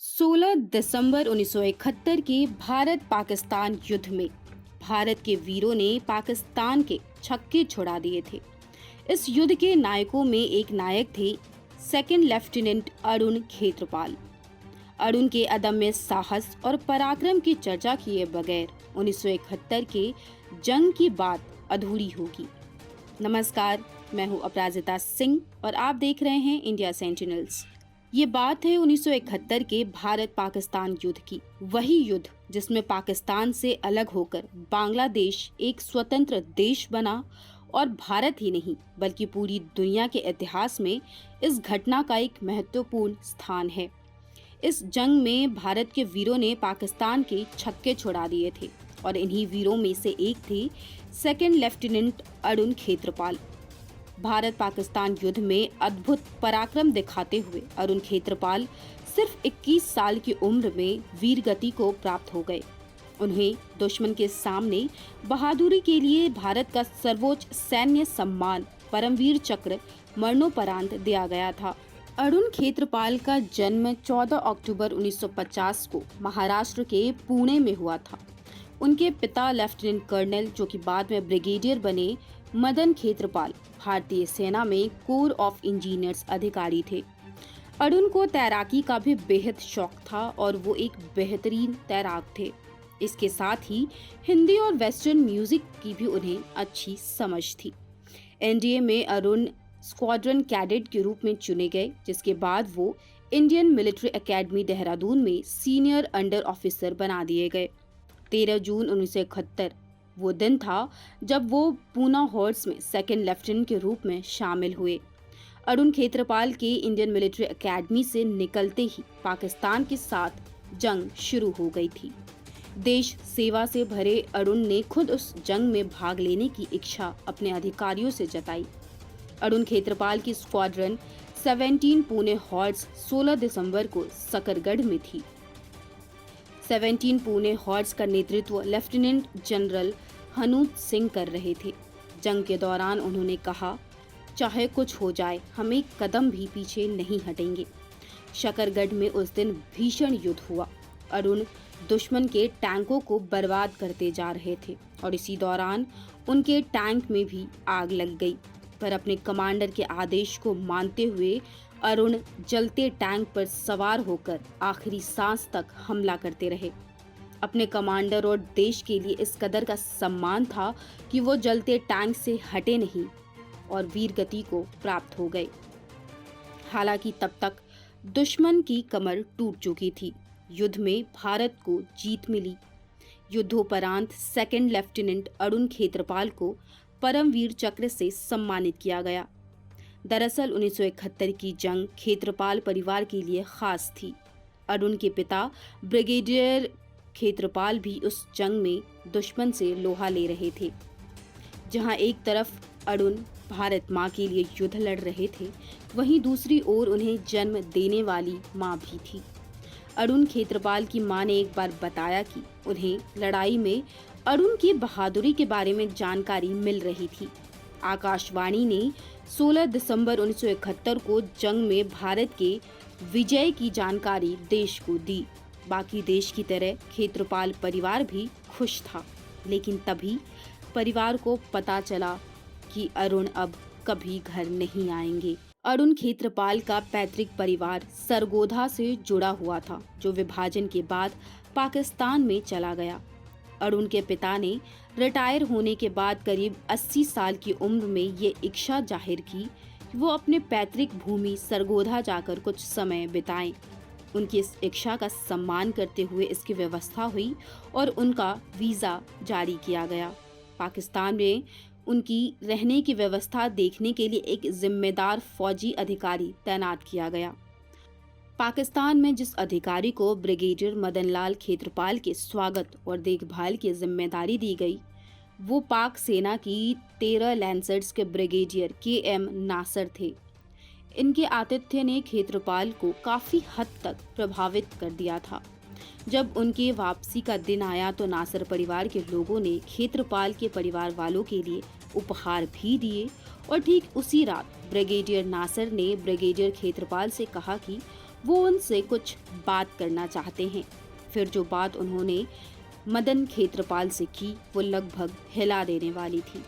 16 दिसंबर 1971 के भारत पाकिस्तान युद्ध में भारत के वीरों ने पाकिस्तान के छक्के छुड़ा दिए थे। इस युद्ध के नायकों में एक नायक थे सेकंड लेफ्टिनेंट अरुण खेत्रपाल। अरुण के अदम्य साहस और पराक्रम की चर्चा किए बगैर 1971 के जंग की बात अधूरी होगी। नमस्कार, मैं हूं अपराजिता सिंह और आप देख रहे हैं इंडिया सेंटिनल्स। ये बात है 1971 के भारत पाकिस्तान युद्ध की, वही युद्ध जिसमें पाकिस्तान से अलग होकर बांग्लादेश एक स्वतंत्र देश बना और भारत ही नहीं बल्कि पूरी दुनिया के इतिहास में इस घटना का एक महत्वपूर्ण स्थान है। इस जंग में भारत के वीरों ने पाकिस्तान के छक्के छुड़ा दिए थे और इन्हीं वीरों में से एक थे सेकंड लेफ्टिनेंट अरुण खेत्रपाल। भारत पाकिस्तान युद्ध में अद्भुत पराक्रम दिखाते हुए अरुण खेत्रपाल सिर्फ 21 साल की उम्र में वीर गति को प्राप्त हो गए। उन्हें दुश्मन के सामने बहादुरी के लिए भारत का सर्वोच्च सैन्य सम्मान परमवीर चक्र मरणोपरांत दिया गया था। अरुण खेत्रपाल का जन्म 14 अक्टूबर 1950 को महाराष्ट्र के पुणे में हुआ था। उनके पिता लेफ्टिनेंट कर्नल, जो कि बाद में ब्रिगेडियर बने, मदन खेत्रपाल भारतीय सेना में कोर ऑफ इंजीनियर्स अधिकारी थे। अरुण को तैराकी का भी बेहद शौक था और वो एक बेहतरीन तैराक थे। इसके साथ ही हिंदी और वेस्टर्न म्यूजिक की भी उन्हें अच्छी समझ थी। एनडीए में अरुण स्क्वाड्रन कैडेट के रूप में चुने गए, जिसके बाद वो इंडियन मिलिट्री एकेडमी देहरादून में सीनियर अंडर ऑफिसर बना दिए गए। 13 जून 1971 वो दिन था जब वो पूना हॉर्स में सेकंड लेफ्टिनेंट के रूप में शामिल हुए। अरुण खेत्रपाल के इंडियन मिलिट्री एकेडमी से निकलते ही पाकिस्तान के साथ जंग शुरू हो गई थी। देश सेवा से भरे अरुण ने खुद उस जंग में भाग लेने की इच्छा अपने अधिकारियों से जताई। अरुण खेत्रपाल की स्क्वाड्रन 17 पुणे हॉर्स 16 दिसंबर को सकरगढ़ में थी। 17 पुणे हॉर्स का नेतृत्व लेफ्टिनेंट जनरल हनूत सिंह कर रहे थे। जंग के दौरान उन्होंने कहा, चाहे कुछ हो जाए, हम एक कदम भी पीछे नहीं हटेंगे। शकरगढ़ में उस दिन भीषण युद्ध हुआ। अरुण दुश्मन के टैंकों को बर्बाद करते जा रहे थे और इसी दौरान उनके टैंक में भी आग लग गई। पर अपने कमांडर के आदेश को मानते हुए अरुण जलते टैंक पर सवार होकर आखिरी सांस तक हमला करते रहे। अपने कमांडर और देश के लिए इस कदर का सम्मान था कि वो जलते टैंक से हटे नहीं और वीर गति को प्राप्त हो गए। हालांकि तब तक दुश्मन की कमर टूट चुकी थी। युद्ध में भारत को जीत मिली। युद्धोपरांत सेकंड लेफ्टिनेंट अरुण खेत्रपाल को परमवीर चक्र से सम्मानित किया गया। दरअसल 1971 की जंग खेत्रपाल परिवार के लिए खास थी। अरुण के पिता ब्रिगेडियर खेत्रपाल भी उस जंग में दुश्मन से लोहा ले रहे थे। जहां एक तरफ अरुण भारत मां के लिए युद्ध लड़ रहे थे, वहीं दूसरी ओर उन्हें जन्म देने वाली मां भी थी। अरुण खेत्रपाल की मां ने एक बार बताया कि उन्हें लड़ाई में अरुण की बहादुरी के बारे में जानकारी मिल रही थी। आकाशवाणी ने 16 दिसंबर 1971 को जंग में भारत के विजय की जानकारी देश को दी। बाकी देश की तरह खेत्रपाल परिवार भी खुश था, लेकिन तभी परिवार को पता चला कि अरुण अब कभी घर नहीं आएंगे। अरुण खेत्रपाल का पैतृक परिवार सरगोधा से जुड़ा हुआ था, जो विभाजन के बाद पाकिस्तान में चला गया। अरुण के पिता ने रिटायर होने के बाद करीब 80 साल की उम्र में ये इच्छा जाहिर की कि वो अपने पैतृक भूमि सरगोधा जाकर कुछ समय बिताएं। उनकी इस इच्छा का सम्मान करते हुए इसकी व्यवस्था हुई और उनका वीज़ा जारी किया गया। पाकिस्तान में उनकी रहने की व्यवस्था देखने के लिए एक जिम्मेदार फौजी अधिकारी तैनात किया गया। पाकिस्तान में जिस अधिकारी को ब्रिगेडियर मदनलाल खेत्रपाल के स्वागत और देखभाल की जिम्मेदारी दी गई, वो पाक सेना की 13 लैंसर्स के ब्रिगेडियर KM नासर थे। इनके आतिथ्य ने खेत्रपाल को काफी हद तक प्रभावित कर दिया था। जब उनके वापसी का दिन आया तो नासर परिवार के लोगों ने खेत्रपाल के परिवार वालों के लिए उपहार भी दिए और ठीक उसी रात ब्रिगेडियर नासर ने ब्रिगेडियर खेत्रपाल से कहा कि वो उनसे कुछ बात करना चाहते हैं। फिर जो बात उन्होंने मदन खेत्रपाल से की वो लगभग हिला देने वाली थी।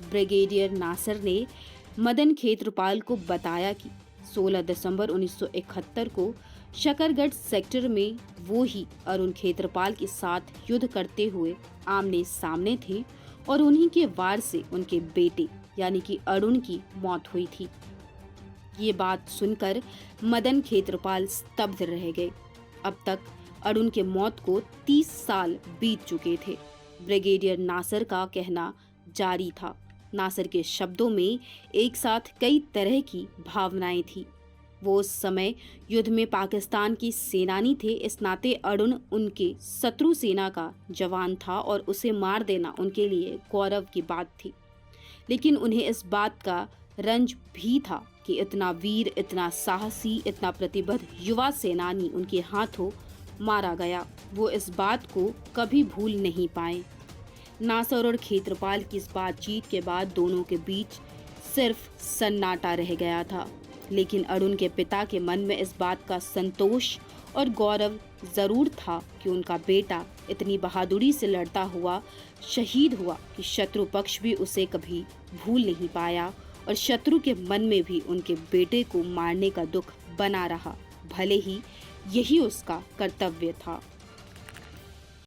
ब्रिगेडियर नासर ने मदन खेत्रपाल को बताया कि 16 दिसंबर 1971 को शकरगढ़ सेक्टर में वो ही अरुण खेत्रपाल के साथ युद्ध करते हुए आमने सामने थे और उन्हीं के वार से उनके बेटे यानी कि अरुण की मौत हुई थी। ये बात सुनकर मदन खेत्रपाल स्तब्ध रह गए। अब तक अरुण के मौत को 30 साल बीत चुके थे। ब्रिगेडियर नासर का कहना जारी था। नासर के शब्दों में एक साथ कई तरह की भावनाएं थी। वो उस समय युद्ध में पाकिस्तान की सेनानी थे, इस नाते अरुण उनके शत्रु सेना का जवान था और उसे मार देना उनके लिए गौरव की बात थी। लेकिन उन्हें इस बात का रंज भी था कि इतना वीर, इतना साहसी, इतना प्रतिबद्ध युवा सेनानी उनके हाथों मारा गया। वो इस बात को कभी भूल नहीं पाए। नासर और खेत्रपाल की इस बातचीत के बाद दोनों के बीच सिर्फ सन्नाटा रह गया था। लेकिन अरुण के पिता के मन में इस बात का संतोष और गौरव जरूर था कि उनका बेटा इतनी बहादुरी से लड़ता हुआ शहीद हुआ कि शत्रु पक्ष भी उसे कभी भूल नहीं पाया और शत्रु के मन में भी उनके बेटे को मारने का दुख बना रहा, भले ही यही उसका कर्तव्य था।